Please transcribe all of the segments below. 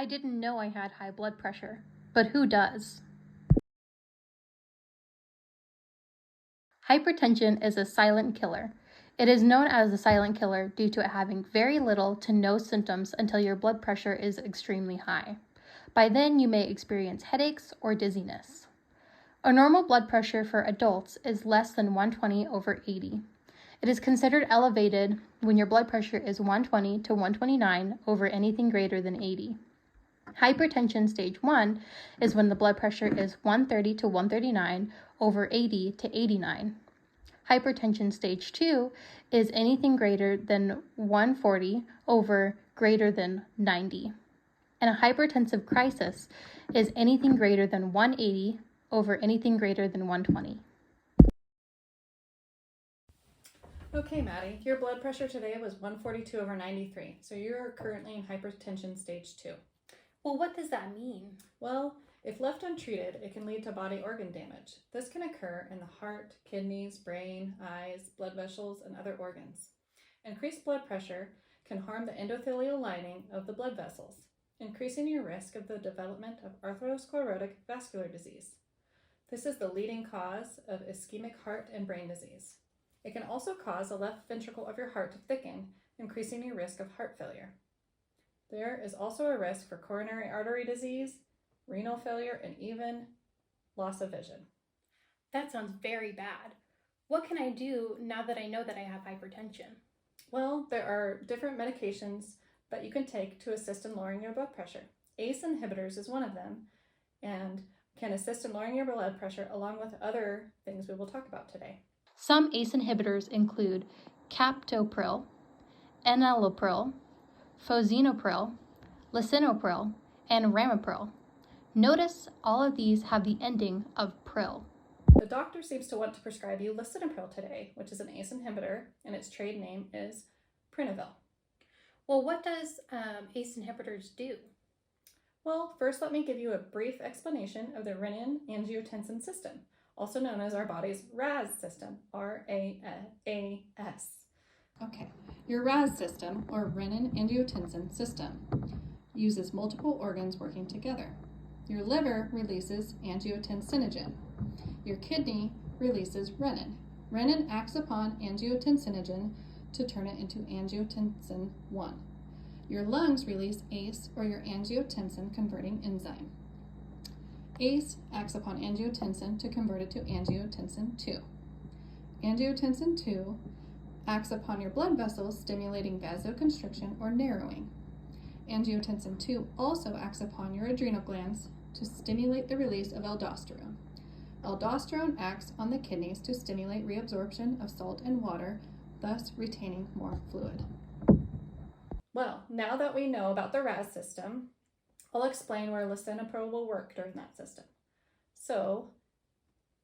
I didn't know I had high blood pressure, but who does? Hypertension is a silent killer. It is known as a silent killer due to it having very little to no symptoms until your blood pressure is extremely high. By then, you may experience headaches or dizziness. A normal blood pressure for adults is less than 120/80. It is considered elevated when your blood pressure is 120 to 129 over anything greater than 80. Hypertension stage 1 is when the blood pressure is 130 to 139 over 80 to 89. Hypertension stage 2 is anything greater than 140 over greater than 90. And a hypertensive crisis is anything greater than 180 over anything greater than 120. Okay, Maddie, your blood pressure today was 142/93, so you're currently in hypertension stage 2. Well, what does that mean? Well, if left untreated, it can lead to body organ damage. This can occur in the heart, kidneys, brain, eyes, blood vessels, and other organs. Increased blood pressure can harm the endothelial lining of the blood vessels, increasing your risk of the development of atherosclerotic vascular disease. This is the leading cause of ischemic heart and brain disease. It can also cause the left ventricle of your heart to thicken, increasing your risk of heart failure. There is also a risk for coronary artery disease, renal failure, and even loss of vision. That sounds very bad. What can I do now that I know that I have hypertension? Well, there are different medications that you can take to assist in lowering your blood pressure. ACE inhibitors is one of them and can assist in lowering your blood pressure along with other things we will talk about today. Some ACE inhibitors include captopril, enalapril, fosinopril, lisinopril, and ramipril. Notice all of these have the ending of pril. The doctor seems to want to prescribe you lisinopril today, which is an ACE inhibitor, and its trade name is Prinavil. Well, what does ACE inhibitors do? Well, first let me give you a brief explanation of the renin-angiotensin system, also known as our body's RAS system, R-A-S. Okay, your RAS system, or renin-angiotensin system, uses multiple organs working together. Your liver releases angiotensinogen. Your kidney releases renin. Renin acts upon angiotensinogen to turn it into angiotensin 1. Your lungs release ACE, or your angiotensin converting enzyme. ACE acts upon angiotensin to convert it to angiotensin 2. Angiotensin 2 acts upon your blood vessels, stimulating vasoconstriction or narrowing. Angiotensin 2 also acts upon your adrenal glands to stimulate the release of aldosterone. Aldosterone acts on the kidneys to stimulate reabsorption of salt and water, thus retaining more fluid. Well, now that we know about the RAS system, I'll explain where lisinopril will work during that system. So,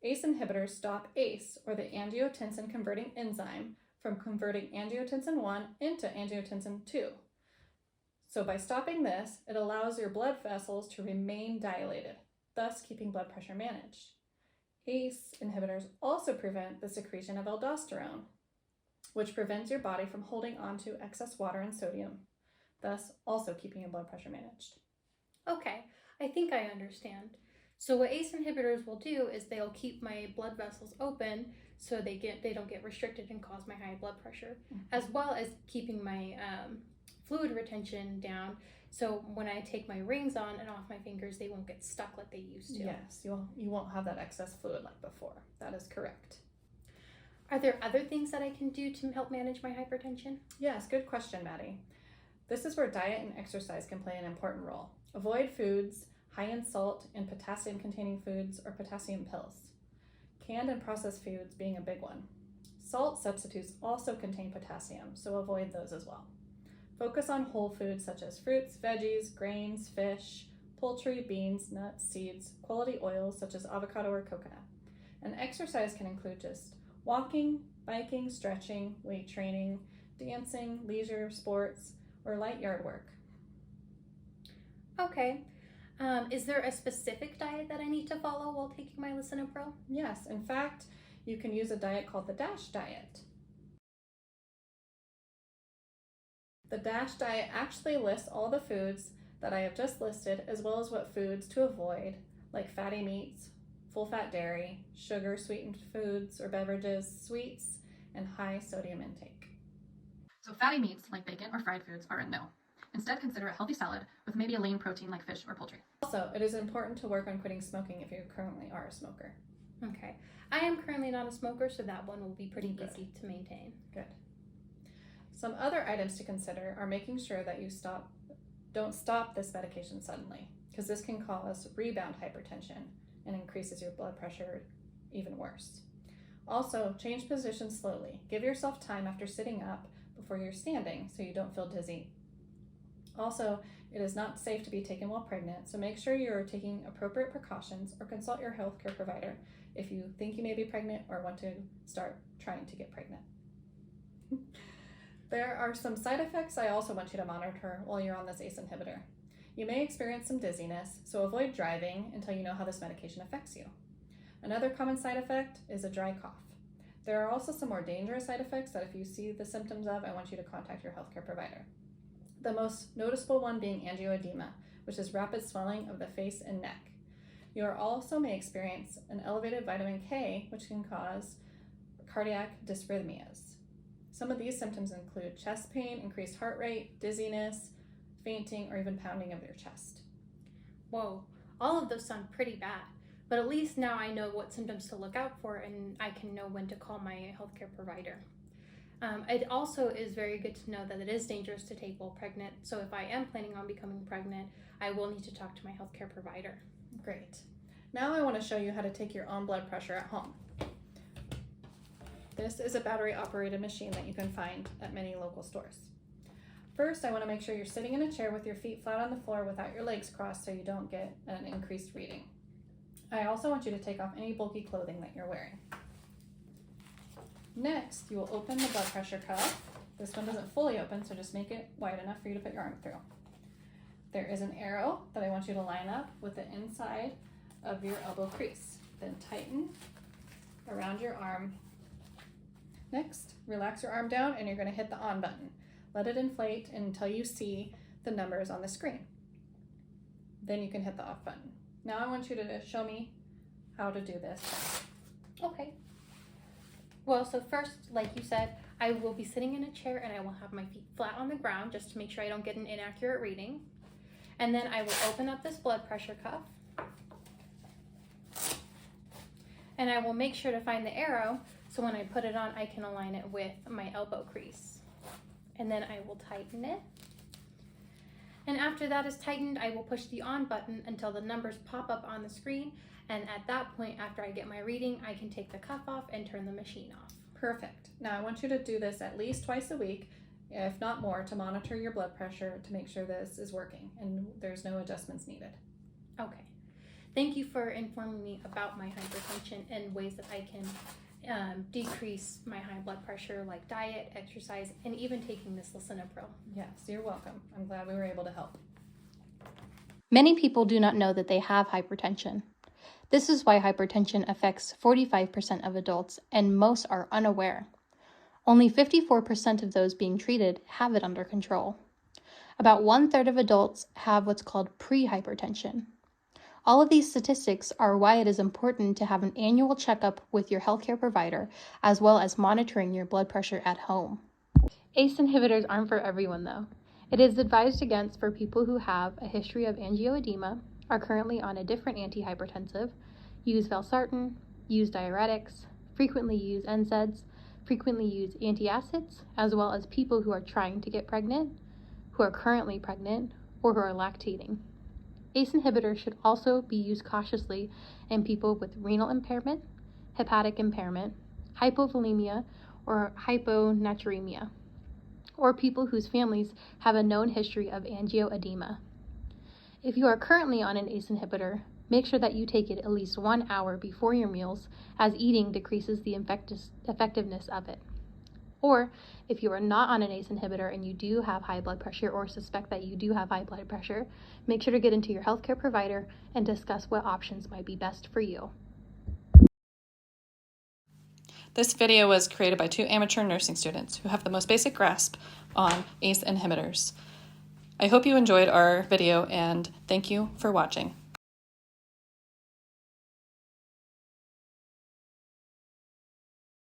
ACE inhibitors stop ACE, or the angiotensin converting enzyme, from converting angiotensin 1 into angiotensin 2. So by stopping this, it allows your blood vessels to remain dilated, thus keeping blood pressure managed. ACE inhibitors also prevent the secretion of aldosterone, which prevents your body from holding on to excess water and sodium, thus also keeping your blood pressure managed. Okay, I think I understand. So what ACE inhibitors will do is they'll keep my blood vessels open so they don't get restricted and cause my high blood pressure, as well as keeping my fluid retention down. So when I take my rings on and off my fingers, they won't get stuck like they used to. Yes, you won't have that excess fluid like before. That is correct. Are there other things that I can do to help manage my hypertension? Yes, good question, Maddie. This is where diet and exercise can play an important role. Avoid foods high in salt and potassium-containing foods or potassium pills. Canned and processed foods being a big one. Salt substitutes also contain potassium, so avoid those as well. Focus on whole foods such as fruits, veggies, grains, fish, poultry, beans, nuts, seeds, quality oils such as avocado or coconut. And exercise can include just walking, biking, stretching, weight training, dancing, leisure, sports, or light yard work. Okay. Is there a specific diet that I need to follow while taking my lisinopril? Yes, in fact, you can use a diet called the DASH diet. The DASH diet actually lists all the foods that I have just listed, as well as what foods to avoid, like fatty meats, full-fat dairy, sugar-sweetened foods or beverages, sweets, and high sodium intake. So fatty meats like bacon or fried foods are a no. Instead, consider a healthy salad with maybe a lean protein like fish or poultry. Also, it is important to work on quitting smoking if you currently are a smoker. Okay. I am currently not a smoker, so that one will be pretty Good. easy to maintain. Good. Some other items to consider are making sure that you don't stop this medication suddenly, because this can cause rebound hypertension and increases your blood pressure even worse. Also, change positions slowly. Give yourself time after sitting up before you're standing so you don't feel dizzy. Also, it is not safe to be taken while pregnant, so make sure you're taking appropriate precautions or consult your healthcare provider if you think you may be pregnant or want to start trying to get pregnant. There are some side effects I also want you to monitor while you're on this ACE inhibitor. You may experience some dizziness, so avoid driving until you know how this medication affects you. Another common side effect is a dry cough. There are also some more dangerous side effects that if you see the symptoms of, I want you to contact your healthcare provider. The most noticeable one being angioedema, which is rapid swelling of the face and neck. You also may experience an elevated vitamin K, which can cause cardiac dysrhythmias. Some of these symptoms include chest pain, increased heart rate, dizziness, fainting, or even pounding of your chest. Whoa, all of those sound pretty bad, but at least now I know what symptoms to look out for and I can know when to call my healthcare provider. It also is very good to know that it is dangerous to take while pregnant, so if I am planning on becoming pregnant, I will need to talk to my healthcare provider. Great. Now I want to show you how to take your own blood pressure at home. This is a battery-operated machine that you can find at many local stores. First, I want to make sure you're sitting in a chair with your feet flat on the floor without your legs crossed so you don't get an increased reading. I also want you to take off any bulky clothing that you're wearing. Next, you will open the blood pressure cuff. This one doesn't fully open, so just make it wide enough for you to put your arm through. There is an arrow that I want you to line up with the inside of your elbow crease. Then tighten around your arm. Next, relax your arm down and you're going to hit the on button. Let it inflate until you see the numbers on the screen. Then you can hit the off button. Now I want you to show me how to do this. Okay. Well, so first, like you said, I will be sitting in a chair and I will have my feet flat on the ground just to make sure I don't get an inaccurate reading. And then I will open up this blood pressure cuff. And I will make sure to find the arrow so when I put it on, I can align it with my elbow crease. And then I will tighten it. And after that is tightened, I will push the on button until the numbers pop up on the screen. And at that point, after I get my reading, I can take the cuff off and turn the machine off. Perfect. Now I want you to do this at least twice a week, if not more, to monitor your blood pressure to make sure this is working and there's no adjustments needed. Okay. Thank you for informing me about my hypertension and ways that I can decrease my high blood pressure, like diet, exercise, and even taking this lisinopril. Yes, you're welcome. I'm glad we were able to help. Many people do not know that they have hypertension. This is why hypertension affects 45% of adults, and most are unaware. Only 54% of those being treated have it under control. About 1/3 of adults have what's called pre-hypertension. All of these statistics are why it is important to have an annual checkup with your healthcare provider, as well as monitoring your blood pressure at home. ACE inhibitors aren't for everyone though. It is advised against for people who have a history of angioedema, are currently on a different antihypertensive, use valsartan, use diuretics, frequently use NSAIDs, frequently use antacids, as well as people who are trying to get pregnant, who are currently pregnant, or who are lactating. ACE inhibitors should also be used cautiously in people with renal impairment, hepatic impairment, hypovolemia, or hyponatremia, or people whose families have a known history of angioedema. If you are currently on an ACE inhibitor, make sure that you take it at least 1 hour before your meals, as eating decreases the effectiveness of it. Or if you are not on an ACE inhibitor and you do have high blood pressure or suspect that you do have high blood pressure, make sure to get into your healthcare provider and discuss what options might be best for you. This video was created by 2 amateur nursing students who have the most basic grasp on ACE inhibitors. I hope you enjoyed our video and thank you for watching.